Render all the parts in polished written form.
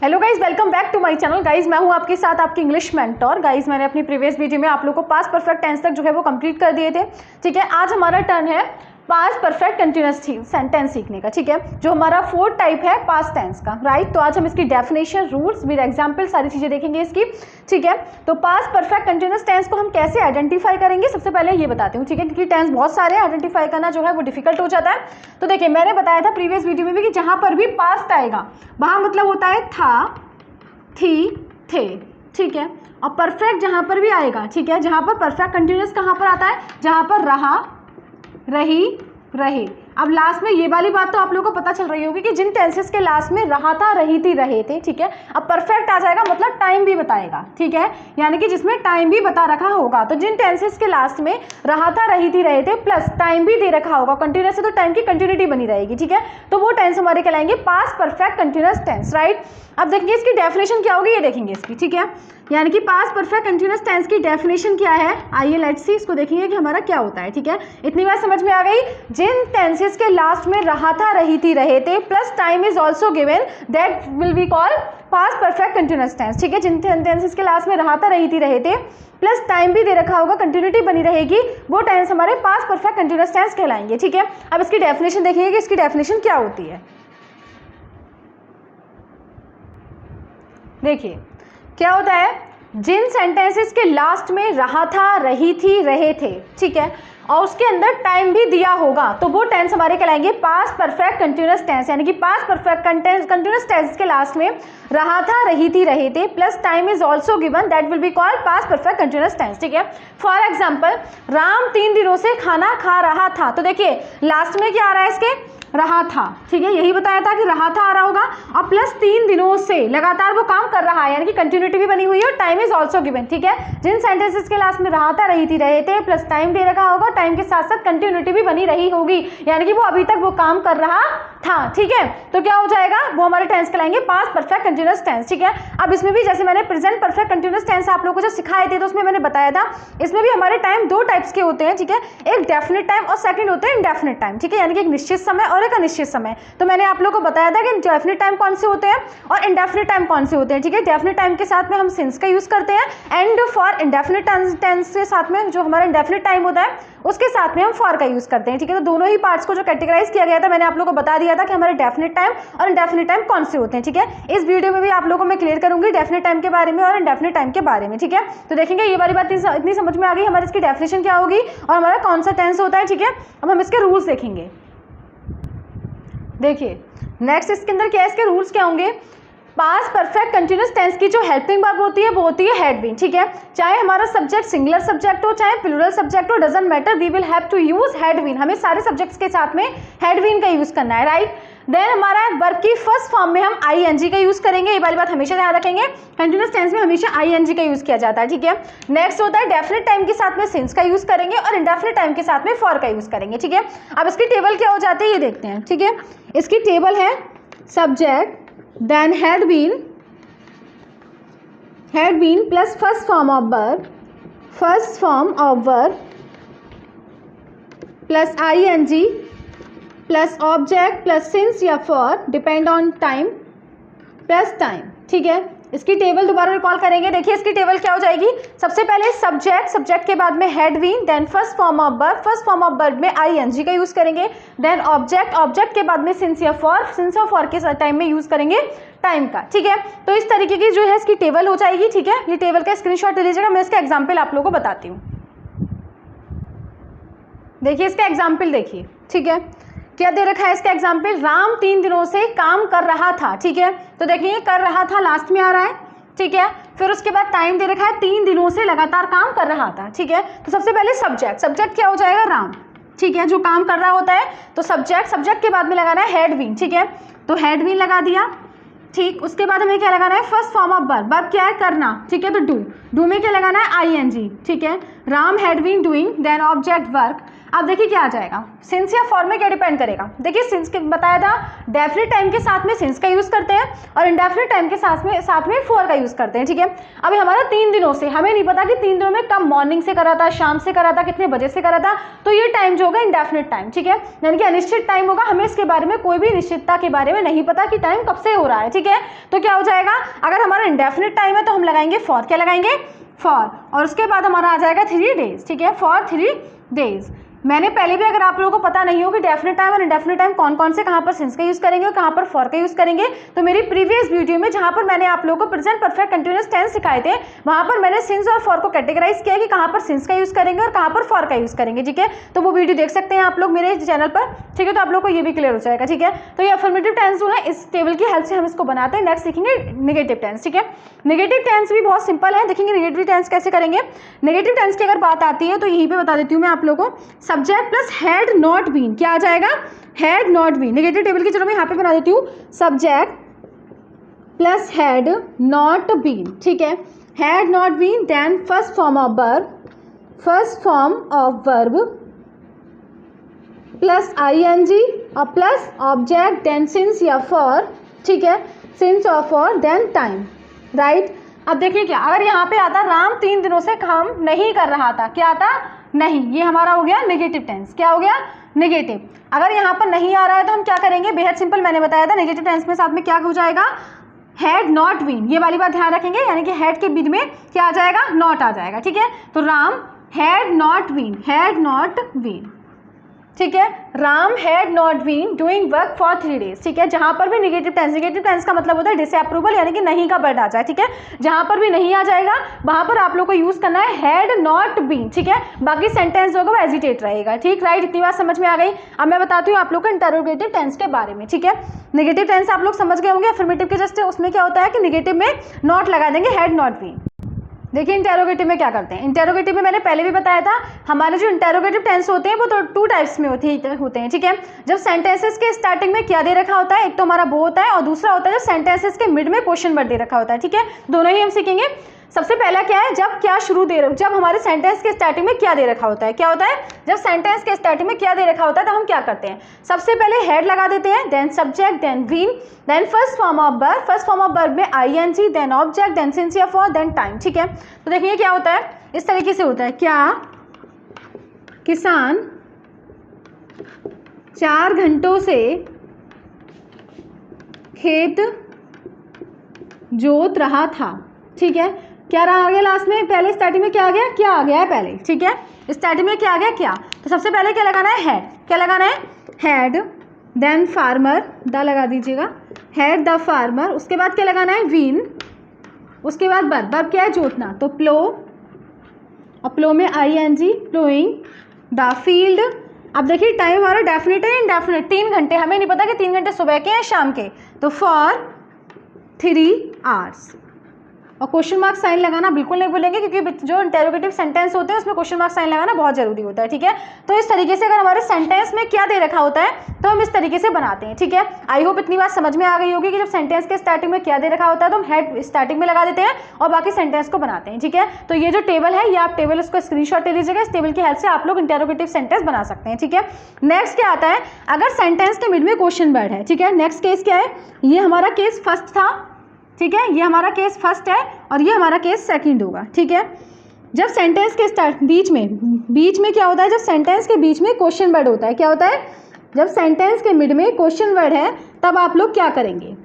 Hello guys, welcome back to my channel. Guys मैं हूं आपके साथ आपकी इंग्लिश मेंटोर। गाइज मैंने अपनी प्रीवियस वीडियो में आप लोगों को पास्ट परफेक्ट टेंस तक जो है वो कंप्लीट कर दिए थे। ठीक है, आज हमारा टर्न है पास्ट परफेक्ट कंटिन्यूअस सेंटेंस सीखने का। ठीक है, जो हमारा फोर्थ टाइप है पास्ट टेंस का, राइट। तो आज हम इसकी डेफिनेशन, रूल्स विद एग्जांपल सारी चीजें देखेंगे इसकी। ठीक है, तो पास्ट परफेक्ट कंटिन्यूअस टेंस को हम कैसे आइडेंटिफाई करेंगे सबसे पहले ये बताती हूँ। ठीक है, क्योंकि टेंस बहुत सारे आइडेंटिफाई करना जो है वो डिफिकल्ट हो जाता है। तो देखिए, मैंने बताया था प्रीवियस वीडियो में भी कि जहां पर भी पास्ट आएगा वहां मतलब होता है था, थी, थे। ठीक है, और परफेक्ट जहां पर भी आएगा, ठीक है, जहां पर परफेक्ट कंटिन्यूअस कहां पर आता है, जहां पर रहा, रही, रहे। अब लास्ट में ये वाली बात तो आप लोगों को पता चल रही होगी कि जिन टेंसेस के लास्ट में रहा था, रही थी, रहे थे। ठीक है, अब परफेक्ट आ जाएगा मतलब टाइम भी बताएगा। ठीक है, यानी कि जिसमें टाइम भी बता रखा होगा। तो जिन टेंसेस के लास्ट में रहा था, रही थी, रहे थे प्लस टाइम भी दे रखा होगा कंटिन्यूअस है, तो टाइम की कंटिन्यूटी बनी रहेगी। ठीक है, तो वो टेंस हमारे कहलाएंगे past perfect continuous tense, right. अब देखिए इसकी डेफिनेशन क्या होगी, ये देखेंगे इसकी। ठीक है, यानी कि पास्ट परफेक्ट कंटिन्यूअस टेंस की डेफिनेशन क्या है, आइए लेट्स सी, इसको देखेंगे कि हमारा क्या होता है। ठीक है, इतनी बात समझ में आ गई। जिन टेंसेस के लास्ट में रहा था, रही थी, रहे थे plus time is also given, that will be called past perfect continuous tense. ठीक है, जिन टेंसेस के लास्ट में रहा था, रही थी, रहे थे प्लस टाइम भी दे रखा होगा, कंटिन्यूटी बनी रहेगी, वो टेंस हमारे पास्ट परफेक्ट कंटिन्यूअस टेंस कहलाएंगे। ठीक है, अब इसकी डेफिनेशन देखिए कि इसकी डेफिनेशन क्या होती है। देखिए क्या होता है, जिन सेंटेंसेस के लास्ट में रहा था, रही थी, रहे थे, ठीक है, और उसके अंदर टाइम भी दिया होगा, तो वो टेंस हमारे कहलाएंगे पास्ट परफेक्ट कंटिन्यूअस टेंस। यानी कि पास्ट परफेक्ट कंटिन्यूअस टेंस के लास्ट में रहा था, रही थी, रहे थे plus time is also given, that will be called past perfect continuous tense. ठीक है, फॉर एग्जाम्पल, राम 3 दिनों से खाना खा रहा था। तो देखिए लास्ट में क्या आ रहा है इसके, रहा था। ठीक है, यही बताया था कि रहा था आ रहा होगा, और प्लस 3 दिनों से लगातार वो काम कर रहा है, यानी कि कंटिन्यूटी भी बनी हुई है और टाइम इज ऑल्सो गिवन। ठीक है, जिन सेंटेंसेस के लास्ट में रहा था, रही थी, रहे थे प्लस टाइम दे रखा होगा, टाइम के साथ साथ कंटिन्यूटी भी बनी रही होगी, यानी कि वो अभी तक वो काम कर रहा था। ठीक है, तो क्या हो जाएगा, वो हमारे टेंस कहलाएंगे पास्ट परफेक्ट कंटिन्यूअस टेंस। ठीक है, अब इसमें भी जैसे मैंने प्रेजेंट परफेक्ट कंटिन्यूअस टेंस आप लोगों को जब सिखाए थे तो उसमें मैंने बताया था, इसमें भी हमारे टाइम दो टाइप्स के होते हैं। ठीक है, एक डेफिनेट टाइम और सेकंड होते हैं इंडेफिनेट टाइम। ठीक है, यानी कि एक निश्चित समय और एक अनिश्चित समय। तो मैंने आप लोगों को बताया था कि डेफिनेट टाइम कौन से होते हैं और इंडेफिनेट टाइम कौन से होते हैं। ठीक है, डेफिनेट टाइम के साथ में हम सिंस का यूज करते हैं, एंड फॉर इंडेफिनेट टेंस के साथ में जो हमारा इंडेफिनेट टाइम होता है उसके साथ में हम फॉर का यूज करते हैं। ठीक है, तो दोनों ही पार्ट्स को जो कैटेगराइज किया गया था मैंने आप लोगों को बता दिया था कि हमारे डेफिनेट टाइम और इंडेफिनेट टाइम कौन से होते हैं। ठीक है, इस वीडियो में भी आप लोगों को मैं क्लियर करूंगी डेफिनेट टाइम के बारे में और इंडेफिनेट टाइम के बारे में। ठीक है, तो देखेंगे ये वाली बात इतनी समझ में आ गई, हमारी इसकी डेफिनेशन क्या होगी और हमारा कौन सा टेंस होता है। ठीक है, अब हम इसके रूल्स देखेंगे। देखिए नेक्स्ट इसके अंदर क्या है, इसके रूल्स क्या होंगे। पास्ट परफेक्ट कंटिन्यूअस टेंस की जो हेल्पिंग वर्ब होती है वो होती है हैड बीन। ठीक है, चाहे हमारा सब्जेक्ट सिंगुलर सब्जेक्ट हो चाहे प्लूरल सब्जेक्ट हो, doesn't matter, we will have to use had been. हमें सारे सब्जेक्ट्स के साथ में हैड बीन का यूज करना है, राइट। देन हमारा वर्ब की फर्स्ट फॉर्म में हम आईएनजी का यूज करेंगे, ये वाली बात हमेशा ध्यान रखेंगे, कंटिन्यूअस टेंस में हमेशा आईएनजी का यूज किया जाता है। ठीक है, नेक्स्ट होता है डेफिनेट टाइम के साथ में सिंस का यूज करेंगे और इंडेफिनेट टाइम के साथ में फॉर का यूज करेंगे। ठीक है, अब इसकी टेबल क्या हो जाती है ये देखते हैं। ठीक है, इसकी टेबल है subject then had been plus first form of verb plus ING plus object plus since या for, depend on time plus time. ठीक है, इसकी टेबल दोबारा रिकॉल करेंगे। देखिए इसकी टेबल क्या हो जाएगी, सबसे पहले सब्जेक्ट के बाद में had been, then first form of verb में आईएनजी का यूज करेंगे, देन ऑब्जेक्ट के बाद में सिंस या फॉर के टाइम में यूज करेंगे टाइम का। ठीक है, तो इस तरीके की जो है इसकी टेबल हो जाएगी। ठीक है, ये टेबल का स्क्रीनशॉट ले लीजिएगा, मैं इसका एग्जाम्पल आप लोगों को बताती हूँ। देखिए इसका एग्जाम्पल देखिए। ठीक है, क्या दे रखा है इसका एग्जाम्पल, राम 3 दिनों से काम कर रहा था। ठीक है, तो देखिए कर रहा था लास्ट में आ रहा है। ठीक है, फिर उसके बाद टाइम दे रखा है 3 दिनों से लगातार काम कर रहा था। ठीक है, तो सबसे पहले सब्जेक्ट क्या हो जाएगा, राम। ठीक है, जो काम कर रहा होता है, तो सब्जेक्ट के बाद में लगाना है हैड बीन। ठीक है, तो हैड बीन लगा दिया। ठीक, उसके बाद हमें क्या लगाना है, फर्स्ट फॉर्म ऑफ वर्ब क्या है, करना। ठीक है, तो डू में क्या लगाना है, ING, ठीक है। Ram had been doing, then object work. अब देखिए क्या आ जाएगा, सिंस या फॉर में क्या डिपेंड करेगा। देखिए सिंस के बताया था, डेफिनेट टाइम के साथ में सिंस का यूज़ करते हैं और इंडेफिनेट टाइम के साथ में फॉर का यूज़ करते हैं, ठीक है। अभी हमारा 3 दिनों से, हमें नहीं पता कि 3 दिनों में कब मॉर्निंग से करा था, शाम से करा था, कितने बजे से करा था, तो ये टाइम जो होगा इंडेफिनेट टाइम, ठीक है, यानी कि अनिश्चित टाइम होगा। हमें इसके बारे में कोई भी निश्चितता के बारे में नहीं पता कि टाइम कब से हो रहा है, ठीक है। तो क्या हो जाएगा, अगर हमारा इंडेफिनेट टाइम है तो हम लगाएंगे फॉर, क्या लगाएंगे, फॉर, और उसके बाद हमारा आ जाएगा 3 डेज, ठीक है, फॉर 3 डेज। मैंने पहले भी, अगर आप लोगों को पता नहीं हो कि डेफिनेट टाइम और इंडेफिनेट टाइम कौन कौन से, कहाँ पर सिंस का यूज़ करेंगे और कहाँ पर फॉर का यूज़ करेंगे, तो मेरी प्रीवियस वीडियो में जहाँ पर मैंने आप लोगों को प्रेजेंट परफेक्ट कंटिन्यूअस टेंस सिखाए थे, वहाँ पर मैंने सिंस और फॉर को कैटेगराइज किया कि कहाँ पर सिंस का यूज़ करेंगे और कहाँ पर फॉर का यूज़ करेंगे, ठीक है। तो वो वीडियो देख सकते हैं आप लोग मेरे चैनल पर, ठीक है। तो आप लोग को ये भी क्लियर हो जाएगा, ठीक है। तो ये अफर्मेटिव टेंस जो है इस टेबल की हेल्प से हम इसको बनाते हैं। नेक्स्ट सीखेंगे नेगेटिव टेंस, ठीक है। नेगेटिव टेंस भी बहुत सिंपल है, देखेंगे नेगेटिव टेंस कैसे करेंगे। नेगेटिव टेंस की अगर बात आती है तो यहीं पे बता देती हूँ मैं आप लोगों को, subject plus had not been, क्या आ जाएगा, had not been. Negative table की, चलो मैं यहाँ पे बना देती हूँ, subject plus had not been, ठीक है। Had not been, then first form of verb, first form of verb plus ING और प्लस ऑब्जेक्ट, देन सिंस या फॉर, ठीक है, सिंस और फॉर, देन टाइम, राइट। अब देखिए क्या, अगर यहाँ पे आता राम 3 दिनों से काम नहीं कर रहा था, क्या आता, नहीं, ये हमारा हो गया नेगेटिव टेंस, क्या हो गया, नेगेटिव। अगर यहाँ पर नहीं आ रहा है तो हम क्या करेंगे, बेहद सिंपल, मैंने बताया था नेगेटिव टेंस में साथ में क्या हो जाएगा, हैड नॉट बीन, ये वाली बात ध्यान रखेंगे, यानी कि हैड के बीच में क्या आ जाएगा, नॉट आ जाएगा, ठीक है। तो Ram had not been, had not been, ठीक है। Ram had not been doing work for 3 days, ठीक है। जहां पर भी नेगेटिव टेंस का मतलब होता है डिसअप्रूवल, यानी कि नहीं का वर्ड आ जाए, ठीक है। जहां पर भी नहीं आ जाएगा वहां पर आप लोग को यूज करना है हैड नॉट बीन, ठीक है। बाकी सेंटेंस होगा वो हेजिटेट रहेगा, ठीक, राइट। इतनी बात समझ में आ गई। अब मैं बताती हूँ आप लोग को इंटरोगेटिव टेंस के बारे में, ठीक है। नेगेटिव टेंस आप लोग समझ गए होंगे, अफर्मेटिव के जस्ट उसमें क्या होता है कि नेगेटिव में नॉट लगा देंगे, हैड नॉट बीन। देखिए इंटेरोगेटिव में क्या करते हैं, इंटेरोगेटिव में मैंने पहले भी बताया था, हमारे जो इंटेरोगेटिव टेंस होते हैं वो तो 2 टाइप्स में होते हैं, ठीक है। जब सेंटेंसेस के स्टार्टिंग में क्या दे रखा होता है, एक तो हमारा वो होता है और दूसरा होता है जब सेंटेंसेस के मिड में क्वेश्चन वर्ड दे रखा होता है, ठीक है। दोनों ही हम सीखेंगे। सबसे पहला क्या है, जब क्या शुरू दे, जब हमारे सेंटेंस के स्टार्टिंग में क्या दे रखा होता है, क्या होता है, जब सेंटेंस के स्टार्टिंग में क्या दे रखा होता है तो हम क्या करते हैं, सबसे पहले हेड लगा देते हैं, then subject, then been, then first form of verb, first form of verb में ING, then object, then since या फॉर, देन टाइम, ठीक है। तो देखिए क्या होता है, इस तरीके से होता है, क्या किसान 4 घंटों से खेत जोत रहा था, ठीक है। क्या रहा आ गया लास्ट में, पहले स्टार्टिंग में क्या आ गया, क्या आ गया है पहले, ठीक है। स्टार्टिंग में क्या आ गया, क्या, तो सबसे पहले क्या लगाना है, हैड, क्या लगाना है, हैड, देन फार्मर, द लगा दीजिएगा, हैड द फार्मर, उसके बाद क्या लगाना है, वीन, उसके बाद वर्ब, वर्ब क्या है, जोतना, तो प्लो, और प्लो में ING, प्लोइंग, द फील्ड। अब देखिए टाइम हमारा डेफिनेट है इनडेफिनेट, 3 घंटे, हमें नहीं पता कि 3 घंटे सुबह के हैं शाम के, तो फॉर 3 आवर्स। और क्वेश्चन मार्क साइन लगाना बिल्कुल नहीं भूलेंगे, क्योंकि जो इंटेरोगेटिव सेंटेंस होते हैं उसमें क्वेश्चन मार्क साइन लगाना बहुत जरूरी होता है, ठीक है। तो इस तरीके से अगर हमारे सेंटेंस में क्या दे रखा होता है तो हम इस तरीके से बनाते हैं, ठीक है। आई होप इतनी बात समझ में आ गई होगी कि जब सेंटेंस के स्टार्टिंग में क्या दे रखा होता है तो हम हेड स्टार्टिंग में लगा देते हैं और बाकी सेंटेंस को बनाते हैं, ठीक है। तो ये जो टेबल है, ये आप टेबल उसको स्क्रीनशॉट ले लीजिएगा, इस टेबल की हेल्प से आप लोग इंटेरोगेटिव सेंटेंस बना सकते हैं, ठीक है। नेक्स्ट क्या आता है, अगर सेंटेंस के मिड में क्वेश्चन वर्ड है, ठीक है। नेक्स्ट केस क्या है, ये हमारा केस फर्स्ट था, ठीक है, ये हमारा केस फर्स्ट है और ये हमारा केस सेकंड होगा, ठीक है। जब सेंटेंस के स्टार्ट बीच में क्या होता है, जब सेंटेंस के बीच में क्वेश्चन वर्ड होता है, क्या होता है, जब सेंटेंस के मिड में क्वेश्चन वर्ड है तब आप लोग क्या करेंगे,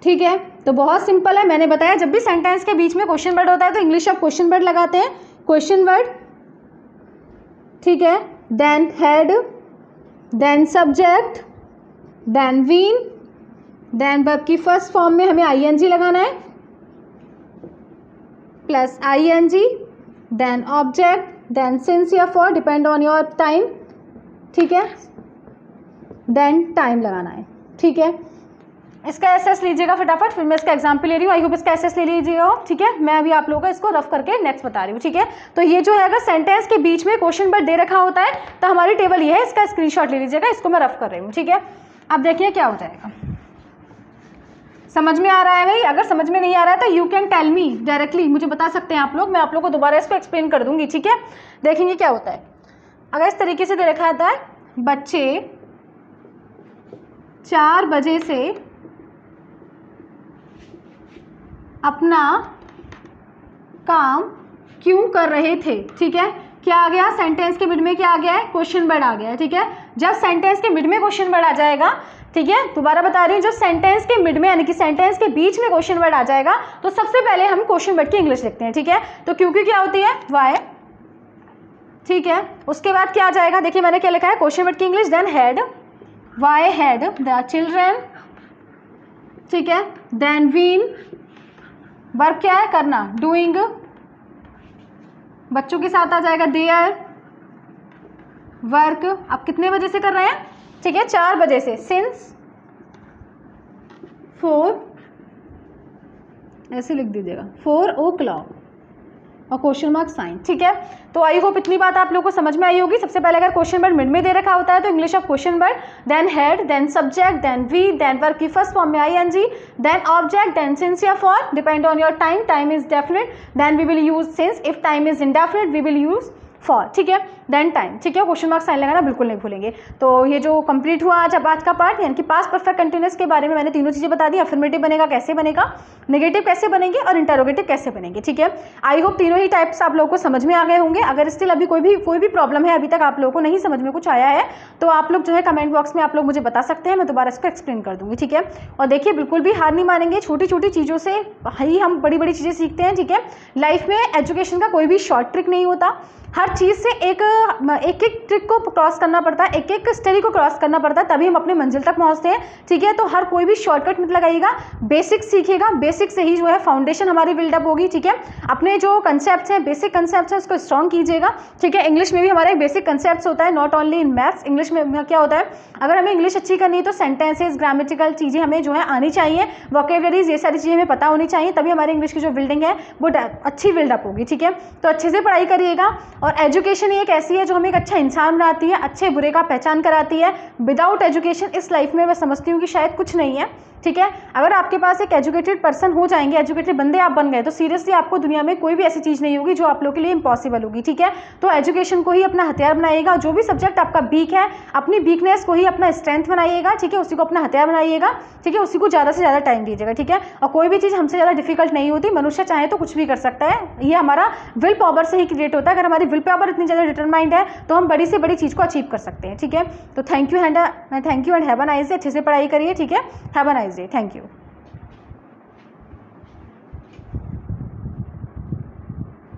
ठीक है। तो बहुत सिंपल है, मैंने बताया जब भी सेंटेंस के बीच में क्वेश्चन वर्ड होता है तो इंग्लिश ऑफ क्वेश्चन वर्ड लगाते हैं, क्वेश्चन वर्ड, ठीक है, then head, then subject, then been, then verb की फर्स्ट फॉर्म में हमें ING लगाना है, plus ING, then object, then since या for, depend on your time, ठीक है, देन टाइम लगाना है, ठीक है। इसका एसएस लीजिएगा फटाफट, फिर मैं इसका एग्जाम्पल ले रही हूँ, आई होप इसका एसएस ले लीजिएगा, ठीक है। मैं अभी आप लोगों को इसको रफ करके नेक्स्ट बता रही हूँ, ठीक है। तो ये जो है अगर सेंटेंस के बीच में क्वेश्चन वर्ड दे रखा होता है तो हमारी टेबल ये है, इसका स्क्रीनशॉट ले लीजिएगा, इसको मैं रफ कर रही हूँ, ठीक है। अब देखिए क्या हो जाएगा, समझ में आ रहा है भाई? अगर समझ में नहीं आ रहा है तो you can tell me directly, मुझे बता सकते हैं आप लोग, मैं आप लोग को दोबारा इसको एक्सप्लेन कर दूंगी, ठीक है। देखेंगे क्या होता है। अगर इस तरीके से दे रखा आता है, बच्चे 4 बजे से अपना काम क्यों कर रहे थे, ठीक है। क्या आ गया सेंटेंस के मिड में, क्या आ गया है, क्वेश्चन वर्ड आ गया है, ठीक है। जब सेंटेंस के मिड में क्वेश्चन वर्ड आ जाएगा, ठीक है, दोबारा बता रही हूँ, जब सेंटेंस के मिड में यानी कि सेंटेंस के बीच में क्वेश्चन वर्ड आ जाएगा तो सबसे पहले हम क्वेश्चन वर्ड की इंग्लिश लिखते हैं, ठीक है। तो क्योंकि क्या होती है, वाई, ठीक है। उसके बाद क्या आ जाएगा, देखिए मैंने क्या लिखा है, क्वेश्चन वर्ड की English, then had, why had the children, ठीक है। देन बीन, वर्क क्या है, करना, डूइंग, बच्चों के साथ आ जाएगा देयर वर्क। आप कितने बजे से कर रहे हैं, ठीक है, 4 बजे से, सिंस 4, ऐसे लिख दीजिएगा 4 o'clock और क्वेश्चन मार्क साइन, ठीक है। तो आई होप इतनी बात आप लोगों को समझ में आई होगी। सबसे पहले अगर क्वेश्चन वर्ड मिड में दे रखा होता है तो English of question word, then head, then subject, then V, then work की फर्स्ट फॉर्म में ING, then object, then since या for, depend on your time, time is definite, then we will use since, if time is indefinite we will use for, ठीक है, then time, ठीक है। Question mark sign लगाना बिल्कुल नहीं भूलेंगे। तो ये जो कंप्लीट हुआ आज का पार्ट, यानी कि पास्ट परफेक्ट कंटिन्यूअस के बारे में मैंने तीनों चीज़ें बता दी। अफर्मेटिव बनेगा कैसे बनेगा, नेगेटिव कैसे बनेंगे और इंटरोगेटिव कैसे बनेंगे, ठीक है। आई होप तीनों ही टाइप्स आप लोगों को समझ में आ गए होंगे। अगर स्टिल अभी कोई भी प्रॉब्लम है, अभी तक आप लोगों को नहीं समझ में कुछ आया है, तो आप लोग जो है कमेंट बॉक्स में आप लोग मुझे बता सकते हैं, मैं दोबारा इसको एक्सप्लेन कर दूंगी, ठीक है। और देखिए बिल्कुल भी हार नहीं मानेंगे, छोटी छोटी चीज़ों से ही हम बड़ी बड़ी चीज़ें सीखते हैं, ठीक है। लाइफ में एजुकेशन का कोई भी शॉर्ट ट्रिक नहीं होता, हर चीज़ से एक ट्रिक को क्रॉस करना पड़ता है, एक स्टडी को क्रॉस करना पड़ता है, तभी हम अपने मंजिल तक पहुंचते हैं, ठीक है। तो हर कोई भी शॉर्टकट मत लगाइएगा, बेसिक सीखिएगा, बेसिक से ही जो है फाउंडेशन हमारी बिल्डअप होगी, ठीक है। अपने जो कंसेप्ट हैं, बेसिक कंसेप्ट हैं, उसको स्ट्रॉन्ग कीजिएगा, ठीक है। इंग्लिश में भी हमारा एक बेसिक कंसेप्ट होता है, not only in maths. English में क्या होता है, अगर हमें इंग्लिश अच्छी करनी है तो सेंटेंसेज, ग्रामेटिकल चीज़ें हमें जो है आनी चाहिए, वोकेबलरीज, ये सारी चीज़ें हमें पता होनी चाहिए, तभी हमारी इंग्लिश की जो बिल्डिंग है वो अच्छी बिल्डअप होगी, ठीक है। तो अच्छे से पढ़ाई करिएगा। और एजुकेशन एक ऐसी है जो हमें एक अच्छा इंसान बनाती है, अच्छे बुरे का पहचान कराती है। विदाउट एजुकेशन इस लाइफ में मैं समझती हूँ कि शायद कुछ नहीं है, ठीक है। अगर आपके पास एक एजुकेटेड पर्सन हो जाएंगे, एजुकेटेड बंदे आप बन गए, तो सीरियसली आपको दुनिया में कोई भी ऐसी चीज़ नहीं होगी जो आप लोगों के लिए इम्पॉसिबल होगी, ठीक है। तो एजुकेशन को ही अपना हथियार बनाइएगा। जो भी सब्जेक्ट आपका वीक है, अपनी वीकनेस को ही अपना स्ट्रेंथ बनाइएगा, ठीक है, उसी को अपना हथियार बनाइएगा, ठीक है, उसी को ज़्यादा से ज़्यादा टाइम दीजिएगा, ठीक है। और कोई भी चीज़ हमसे ज़्यादा डिफिकल्ट नहीं होती, मनुष्य चाहे तो कुछ भी कर सकता है, ये हमारा विल पावर से ही क्रिएट होता है। अगर हमारी विल पावर इतनी ज़्यादा डिटरमाइंड है तो हम बड़ी से बड़ी चीज़ को अचीव कर सकते हैं, ठीक है। तो thank you and have a nice day. अच्छे से पढ़ाई करिए, ठीक है। Have a nice day, thank you.